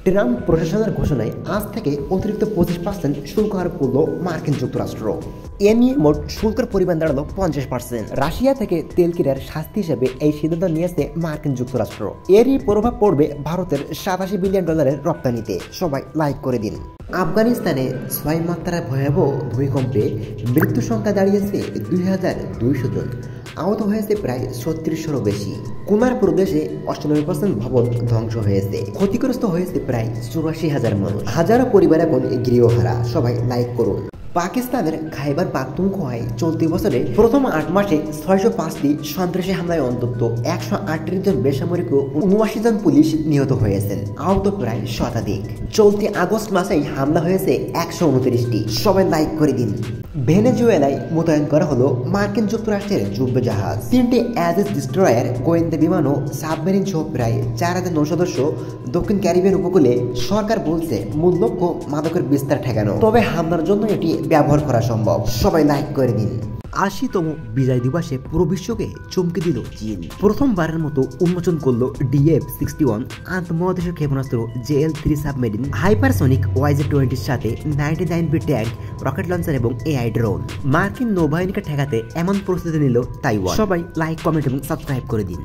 Trump প্রশাসনের ঘোষণায় আজ থেকে অতিরিক্ত 25% শুল্ক আরোপ করল মার্কিন যুক্তরাষ্ট্র। এ নিয়ে মোট শুল্কের পরিমাণ দাঁড়ালো 50%। রাশিয়া থেকে তেল কেনার শাস্তি হিসেবে এই সিদ্ধান্ত নিয়েছে মার্কিন যুক্তরাষ্ট্র। এরই প্রভাব পড়বে ভারতের $87 বিলিয়ন রপ্তানিতে। সবাই লাইক করে দিন। আফগানিস্তানে 6 মাত্রার ভয়াবহ ভূমিকম্পে মৃত্যু সংখ্যা দাঁড়িয়েছে 2200 জন, আহত হয়েছে প্রায় 3600-রও বেশি। কুমার প্রদেশে 98% ভবন ধ্বংস হয়েছে, ক্ষতিগ্রস্ত হয়েছে প্রায় 84,000 মানুষ। হাজারো পরিবার এখন গৃহহারা। সবাই লাইক করুন। পাকিস্তানের খাইবার পাখতুনখোয়ায় চলতি বছরে প্রথম 8 মাসে 605টি সন্ত্রাসী হামলায় অন্তত 138 জন বেসামরিক ও 79 জন পুলিশ নিহত হয়েছেন, আহত প্রায় শতাধিক। চলতি আগস্ট মাসেই হামলা হয়েছে 129টি। সবাই লাইক করে দিন। ভেনেজুয়েলায় মোতায়েন করা হলো মার্কিন যুক্তরাষ্ট্রের যুদ্ধ জাহাজ। 3টি অ্যাজিস ডিস্ট্রয়ার, গোয়েন্দা বিমান ও সাবমেরিন সহ প্রায় 4009 সদস্য দক্ষিণ ক্যারিবিয়ান উপকূলে। সরকার বলছে মূল লক্ষ্য মাদকের বিস্তার ঠেকানো, তবে হামলার জন্য এটি ব্যবহার করা সম্ভব। সবাই লাইক করে দিন। 80তম বিজয় দিবসে পুরো বিশ্বকে চমকে দিল চীন। প্রথমবারের মতো উন্মোচন করলো DF-61 আন্তঃমহাদেশীয় ক্ষেপণাস্ত্র JL-3 সাবমেরিন, হাইপারসনিক YZ-20 সাথে 99B ট্যাঙ্ক, রকেট লঞ্চার এবং AI ড্রোন। মার্কিন নৌবাহিনীকে ঠেকাতে এমন প্রস্তুতি নিল তাইওয়ান। সবাই লাইক, কমেন্ট এবং সাবস্ক্রাইব করে দিন।